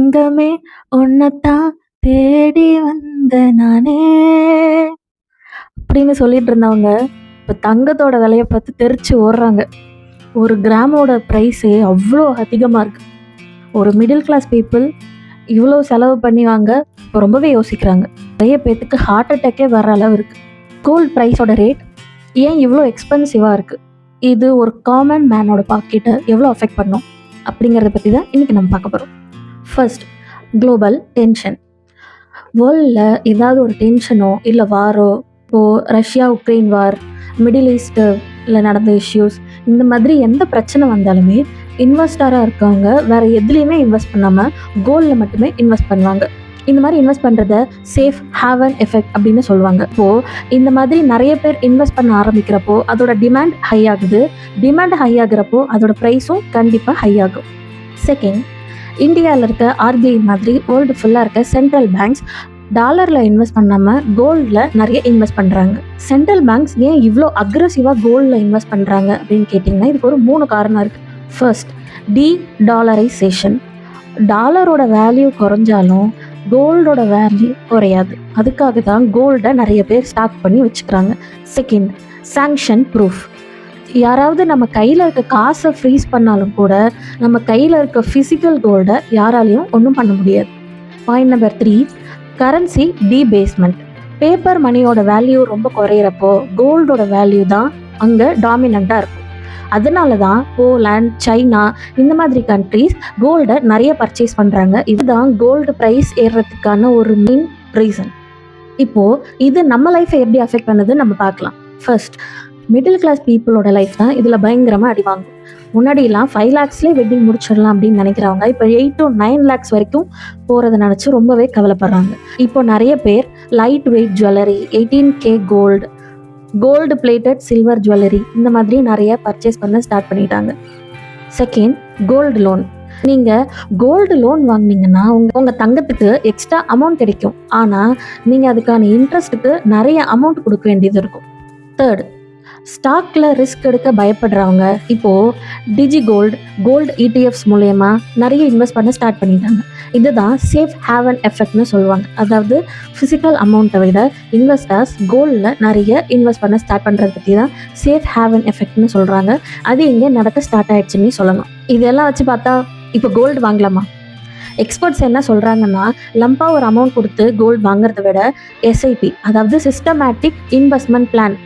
தங்கமே உன்னைத்தான் தேடி வந்த நானே அப்படின்னு சொல்லிட்டு இருந்தவங்க இப்போ தங்கத்தோட விலையை பார்த்து தெரிச்சு ஓடுறாங்க. ஒரு கிராமோட ப்ரைஸே அவ்வளோ அதிகமாக இருக்குது. ஒரு மிடில் கிளாஸ் பீப்புள் இவ்வளோ செலவு பண்ணி வாங்க இப்போ ரொம்பவே யோசிக்கிறாங்க. நிறைய பேர்த்துக்கு ஹார்ட் அட்டாக்கே வர அளவு இருக்குது. கோல்ட் ப்ரைஸோட ரேட் ஏன் இவ்வளோ எக்ஸ்பென்சிவாக இருக்குது, இது ஒரு காமன் மேனோட பாக்கெட்டை எவ்வளோ அஃபெக்ட் பண்ணும் அப்படிங்கிறத பற்றி தான் இன்றைக்கி நம்ம பார்க்க போகிறோம். First, global tension. வேர்ல்டில் ஏதாவது ஒரு டென்ஷனோ இல்லை வாரோ, இப்போது ரஷ்யா உக்ரைன் வார், மிடில் ஈஸ்ட்டில் நடந்த இஷ்யூஸ், இந்த மாதிரி எந்த பிரச்சனை வந்தாலுமே இன்வெஸ்டராக இருக்கவங்க வேறு எதுலேயுமே இன்வெஸ்ட் பண்ணாமல் கோல்டில் மட்டுமே இன்வெஸ்ட் பண்ணுவாங்க. இந்த மாதிரி இன்வெஸ்ட் பண்ணுறத சேஃப் ஹேவன் எஃபெக்ட் அப்படின்னு சொல்லுவாங்க. இப்போது இந்த மாதிரி நிறைய பேர் இன்வெஸ்ட் பண்ண ஆரம்பிக்கிறப்போ அதோட டிமாண்ட் ஹை ஆகுது. டிமாண்ட் ஹை ஆகுறப்போ அதோட ப்ரைஸும் கண்டிப்பாக ஹை ஆகும். செகண்ட், இந்தியாவில் இருக்க ஆர்பிஐ மாதிரி வேர்ல்டு ஃபுல்லாக இருக்க சென்ட்ரல் பேங்க்ஸ் டாலரில் இன்வெஸ்ட் பண்ணாமல் கோல்டில் நிறைய இன்வெஸ்ட் பண்ணுறாங்க. சென்ட்ரல் பேங்க்ஸ் ஏன் இவ்வளோ அக்ரெசிவாக கோல்டில் இன்வெஸ்ட் பண்ணுறாங்க அப்படின்னு கேட்டிங்கன்னா இதுக்கு ஒரு 3 காரணம் இருக்குது. First, dollarisation. டாலரோட வேல்யூ குறைஞ்சாலும் கோல்டோட வேல்யூ குறையாது. அதுக்காக தான் கோல்டை நிறைய பேர் ஸ்டாக் பண்ணி வச்சுக்கிறாங்க. Second, sanction proof. யாராவது நம்ம கையில் இருக்க காசை ஃப்ரீஸ் பண்ணாலும் கூட நம்ம கையில் இருக்க ஃபிசிக்கல் கோல்டை யாராலையும் ஒன்றும் பண்ண முடியாது. Point number 3, currency debasement. Paper மணியோட வேல்யூ ரொம்ப குறையிறப்போ கோல்டோட வேல்யூ தான் அங்கே டாமினண்ட்டாக இருக்கும். அதனால தான் போலாண்ட், சைனா இந்த மாதிரி கண்ட்ரீஸ் கோல்டை நிறைய பர்ச்சேஸ் பண்ணுறாங்க. இதுதான் கோல்டு ப்ரைஸ் ஏறுறதுக்கான ஒரு மெயின் ரீசன். இப்போது இது நம்ம லைஃப்பை எப்படி அஃபெக்ட் பண்ணுதுன்னு நம்ம பார்க்கலாம். ஃபர்ஸ்ட், மிடில் கிளாஸ் பீப்புளோட லைஃப் தான் இதில் பயங்கரமாக அடிவாங்கும். முன்னாடியெல்லாம் 5 lakhsலேயே வெட்டிங் முடிச்சிடலாம் அப்படின்னு நினைக்கிறவங்க இப்போ 8 to 9 lakhs வரைக்கும் போகிறத நினச்சி ரொம்பவே கவலைப்படுறாங்க. இப்போ நிறைய பேர் light weight jewellery, 18K gold plated silver jewellery இந்த மாதிரி நிறைய பர்ச்சேஸ் பண்ண ஸ்டார்ட் பண்ணிட்டாங்க. Second, gold loan. நீங்கள் கோல்டு லோன் வாங்கினீங்கன்னா உங்கள் தங்கத்துக்கு எக்ஸ்ட்ரா அமௌண்ட் கிடைக்கும். ஆனால் நீங்கள் அதுக்கான இன்ட்ரெஸ்ட்டுக்கு நிறைய அமௌண்ட் கொடுக்க வேண்டியது இருக்கும். தேர்ட், ஸ்டாக்கில் ரிஸ்க் எடுக்க பயப்படுறவங்க இப்போது டிஜி கோல்டு ETFs மூலயமா நிறைய இன்வெஸ்ட் பண்ண ஸ்டார்ட் பண்ணிட்டாங்க. இதுதான் சேஃப் ஹேவன் எஃபெக்ட்னு சொல்லுவாங்க. அதாவது ஃபிசிக்கல் அமௌண்ட்டை விட இன்வெஸ்டர்ஸ் கோல்டில் நிறைய இன்வெஸ்ட் பண்ண ஸ்டார்ட் பண்ணுறத பற்றி தான் சேஃப் ஹேவன் எஃபெக்ட்னு சொல்கிறாங்க. அது இங்கே நடக்க ஸ்டார்ட் ஆகிடுச்சுன்னு சொல்லணும். இதெல்லாம் வச்சு பார்த்தா இப்போ கோல்டு வாங்கலாமா? எக்ஸ்பர்ட்ஸ் என்ன சொல்கிறாங்கன்னா, லம்பாக ஒரு அமௌண்ட் கொடுத்து கோல்டு வாங்குறத விட SIP, அதாவது சிஸ்டமேட்டிக் இன்வெஸ்ட்மெண்ட் பிளான்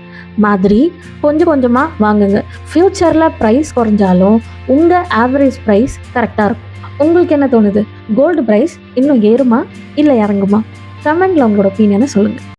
மாதிரி கொஞ்சம் கொஞ்சமாக வாங்குங்க. ஃப்யூச்சரில் ப்ரைஸ் குறைஞ்சாலும் உங்கள் ஆவரேஜ் ப்ரைஸ் கரெக்டாக இருக்கும். உங்களுக்கு என்ன தோணுது? கோல்டு ப்ரைஸ் இன்னும் ஏறுமா இல்லை இறங்குமா? கமெண்ட்டில் உங்களோட ஒப்பீனியனை சொல்லுங்கள்.